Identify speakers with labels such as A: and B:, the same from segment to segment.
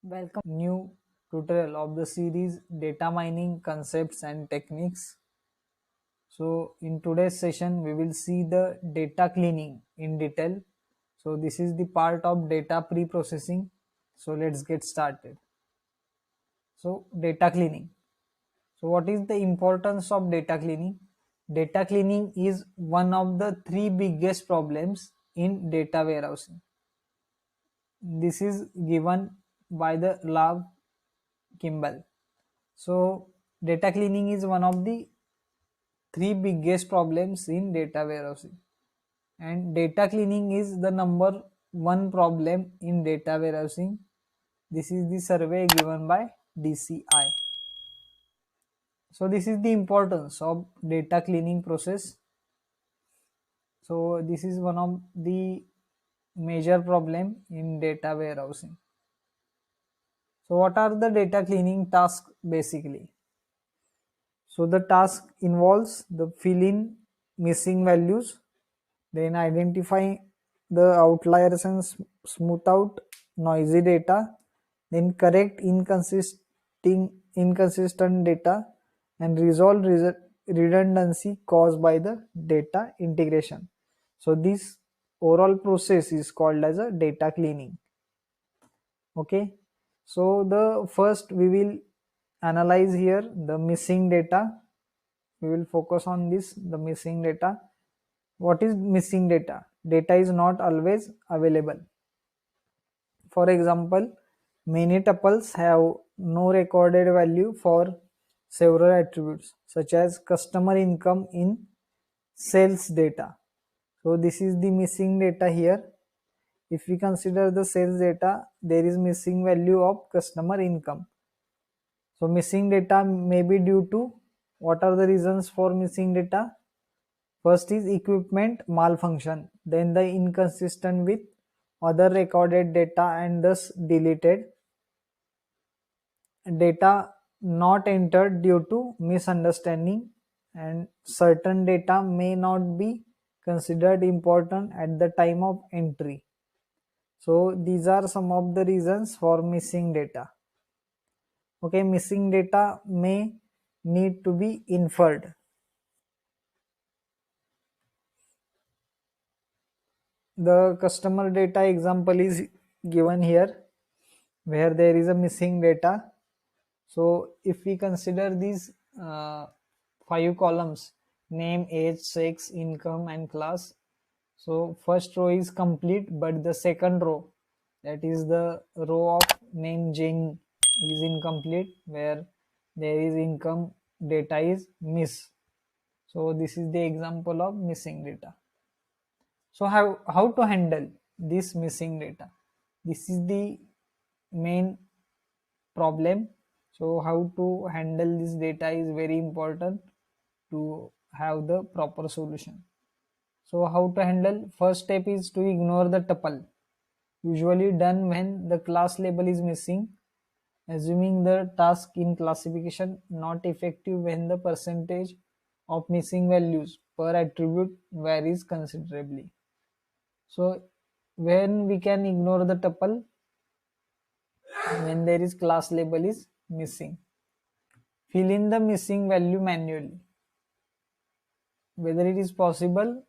A: Welcome new tutorial of the series data mining concepts and techniques. So in today's session we will see the data cleaning in detail. So this is the part of data pre-processing. So let's get started. So data cleaning. So what is the importance of data cleaning? Data cleaning is one of the three biggest problems in data warehousing. This is given by the Love Kimball. So data cleaning is one of the three biggest problems in data warehousing, and data cleaning is the number one problem in data warehousing. This is the survey given by DCI. So this is the importance of data cleaning process. So this is one of the major problem in data warehousing. So what are the data cleaning tasks basically? So the task involves the fill in missing values, then identify the outliers and smooth out noisy data, then correct inconsistent data, and resolve redundancy caused by the data integration. So this overall process is called as a data cleaning. Okay, so the first we will analyze here the missing data. We will focus on this, the missing data. What is missing data? Data is not always available. For example, many tuples have no recorded value for several attributes such as customer income in sales data. So this is the missing data here. If we consider the sales data, there is missing value of customer income. So missing data may be due to, what are the reasons for missing data? First is equipment malfunction, then the inconsistent with other recorded data and thus deleted. Data not entered due to misunderstanding, and certain data may not be considered important at the time of entry. So these are some of the reasons for missing data. Okay, missing data may need to be inferred. The customer data example is given here where there is a missing data. So if we consider these five columns: name, age, sex, income, and class. So first row is complete, but the second row, that is the row of name Jane, is incomplete, where there is income data is miss. So this is the example of missing data. So how to handle this missing data? This is the main problem. So how to handle this data is very important to have the proper solution. So how to handle? First step is to ignore the tuple, usually done when the class label is missing, assuming the task in classification not effective when the percentage of missing values per attribute varies considerably. So when we can ignore the tuple? When there is class label is missing. Fill in the missing value manually. Whether it is possible,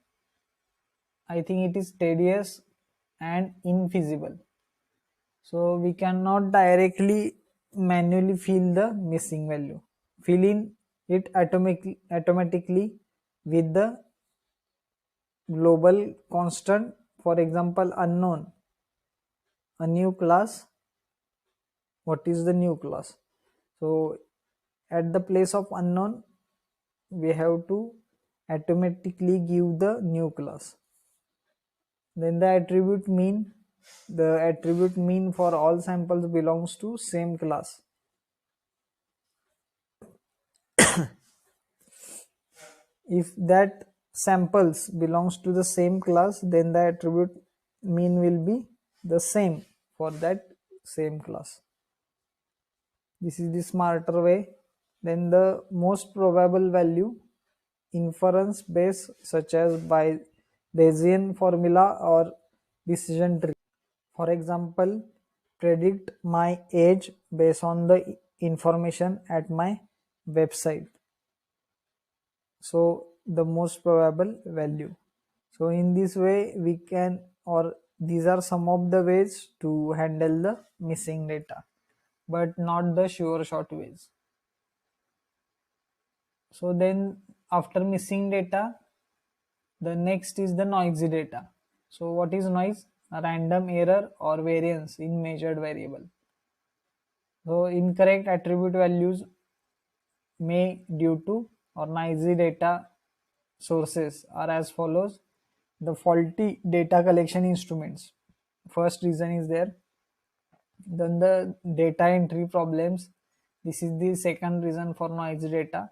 A: I think it is tedious and infeasible. So we cannot directly manually fill the missing value. Fill in it automatically with the global constant. For example, unknown, a new class. What is the new class? So at the place of unknown, we have to automatically give the new class. Then the attribute mean. The attribute mean for all samples belongs to same class. If that samples belongs to the same class, then the attribute mean will be the same for that same class. This is the smarter way. Then the most probable value, inference base such as by Bayesian formula or decision tree. For example, predict my age based on the information at my website. So the most probable value. So in this way we can, or these are some of the ways to handle the missing data, but not the sure shot ways. So then after missing data, the next is the noisy data. So what is noise? A random error or variance in measured variable. So incorrect attribute values may due to or noisy data sources are as follows. The faulty data collection instruments. First reason is there. Then the data entry problems. This is the second reason for noisy data.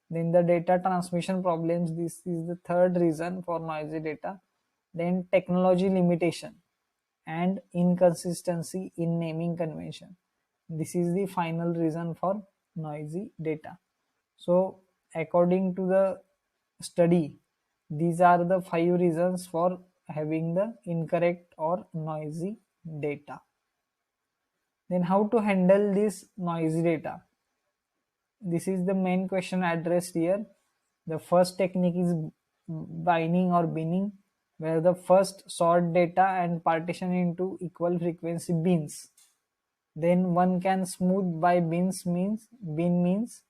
A: Then the data transmission problems. This is the third reason for noisy data. Then technology limitation and inconsistency in naming convention. This is the final reason for noisy data. So according to the study, these are the 5 reasons for having the incorrect or noisy data. Then how to handle this noisy data? This is the main question addressed here. The first technique is binning or binning, where the first sort data and partition into equal frequency bins. Then one can smooth by bins means bin means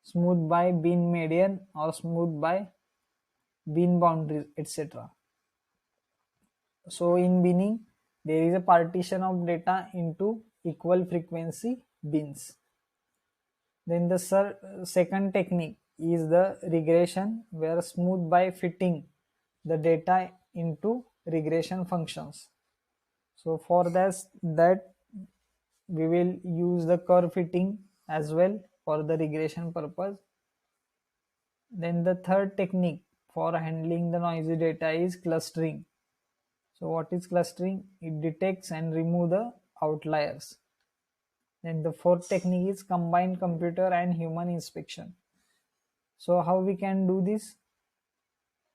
A: smooth by bin median or smooth by bin boundaries, etc. So in binning, there is a partition of data into equal frequency bins. Then the second technique is the regression, where smooth by fitting the data into regression functions. So for that we will use the curve fitting as well for the regression purpose. Then the third technique for handling the noisy data is clustering. So what is clustering? It detects and remove the outliers. Then the fourth technique is combined computer and human inspection. So how we can do this?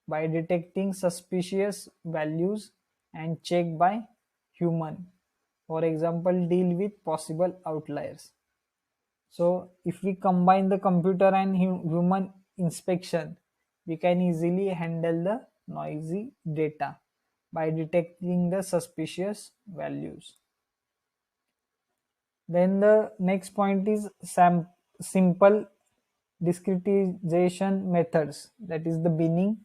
A: By detecting suspicious values and check by human. For example, deal with possible outliers. So if we combine the computer and human inspection, we can easily handle the noisy data by detecting the suspicious values. Then the next point is simple discretization methods, that is the binning.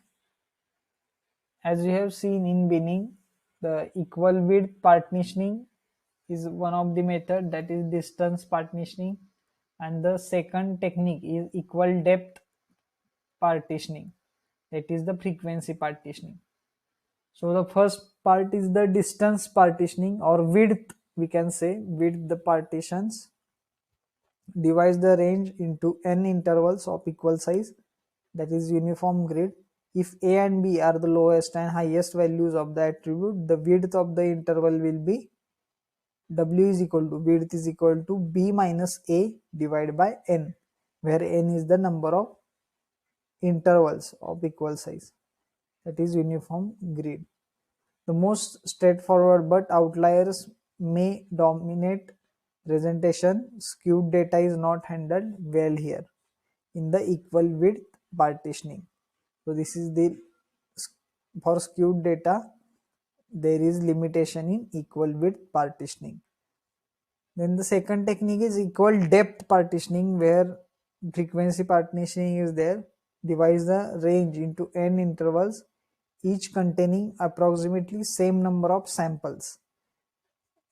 A: As we have seen in binning, the equal width partitioning is one of the method, that is distance partitioning, and the second technique is equal depth partitioning, that is the frequency partitioning. So the first part is the distance partitioning or width, we can say width the partitions divides the range into n intervals of equal size, that is uniform grid. If a and b are the lowest and highest values of the attribute, the width of the interval will be w is equal to width is equal to b minus a divided by n, where n is the number of intervals of equal size, that is uniform grid. The most straightforward, but outliers may dominate presentation. Skewed data is not handled well here in the equal width partitioning. So this is the, for skewed data there is limitation in equal width partitioning. Then the second technique is equal depth partitioning, where frequency partitioning is there. Divides the range into n intervals, each containing approximately same number of samples.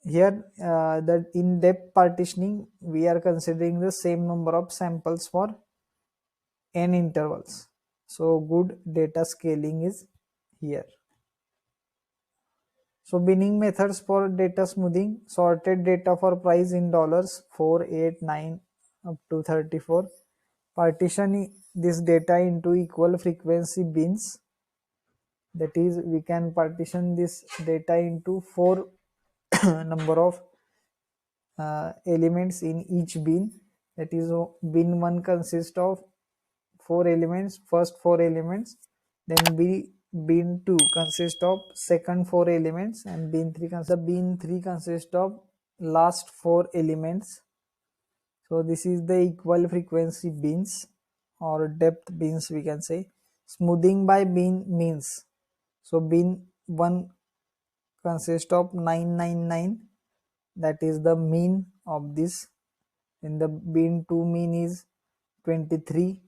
A: Here that in depth partitioning we are considering the same number of samples for n intervals. So good data scaling is here. So binning methods for data smoothing: sorted data for price in dollars 4, 8, 9 up to 34. Partition this data into equal frequency bins, that is we can partition this data into 4 number of elements in each bin, that is bin 1 consists of 4 elements, first 4 elements, then bin 2 consists of second 4 elements, and bin 3 consists of last four elements. So this is the equal frequency bins or depth bins, we can say. Smoothing by bin means, so bin 1 consists of 999, that is the mean of this. Then the bin 2 mean is 23,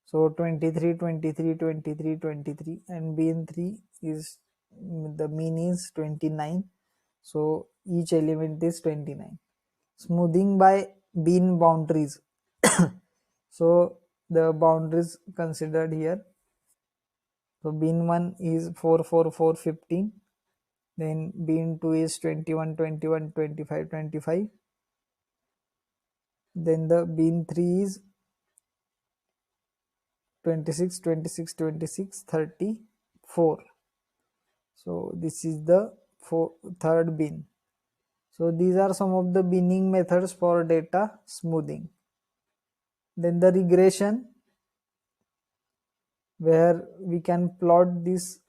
A: so 23, 23, 23, 23, and bin 3 is, the mean is 29, so each element is 29. Smoothing by bin boundaries. So the boundaries considered here. So bin 1 is 4, 4, 4, 15. Then bin 2 is 21, 21, 25, 25. Then the bin 3 is 26, 26, 26, 34. So this is the third bin. So these are some of the binning methods for data smoothing. Then the regression, where we can plot this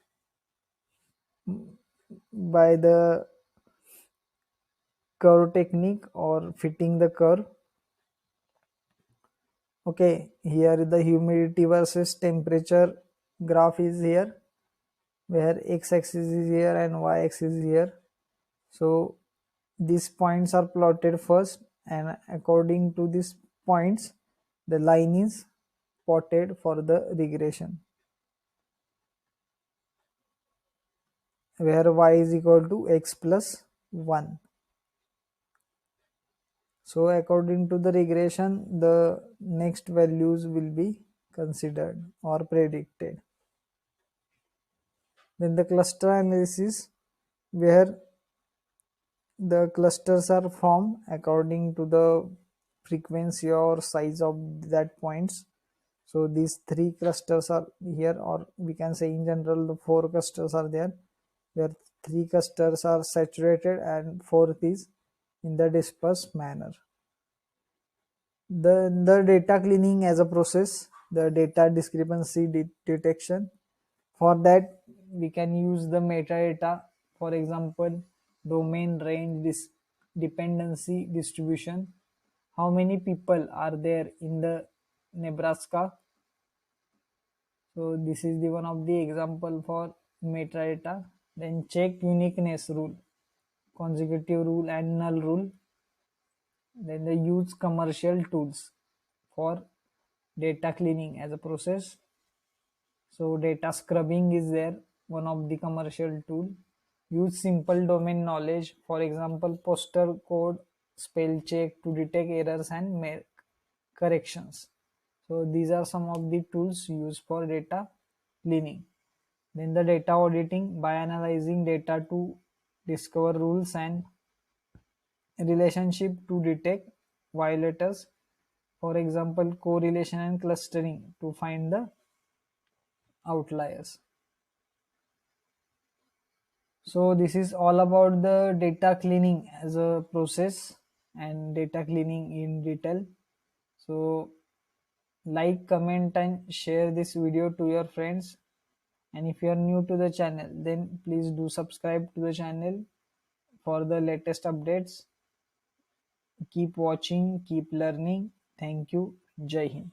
A: by the curve technique or fitting the curve. Okay, here the humidity versus temperature graph is here, where x-axis is here and y-axis is here. So these points are plotted first, and according to these points the line is plotted for the regression, where y is equal to x plus 1. So according to the regression, the next values will be considered or predicted. Then the cluster analysis, where the clusters are formed according to the frequency or size of that points. So these three clusters are here, or we can say in general the four clusters are there, where three clusters are saturated and fourth is in the dispersed manner. The data cleaning as a process, the data discrepancy detection. For that we can use the metadata, for example domain range dependency distribution. How many people are there in the Nebraska? So this is the one of the example for metadata. Then check uniqueness rule, consecutive rule and null rule. Then they use commercial tools for data cleaning as a process. So data scrubbing is there, one of the commercial tool. Use simple domain knowledge, for example postal code spell check to detect errors and make corrections. So these are some of the tools used for data cleaning. Then the data auditing, by analyzing data to discover rules and relationship to detect violators, for example correlation and clustering to find the outliers. So this is all about the data cleaning as a process and data cleaning in detail. So like, comment and share this video to your friends, and if you are new to the channel then please do subscribe to the channel for the latest updates. Keep watching, keep learning. Thank you. Jai Hind.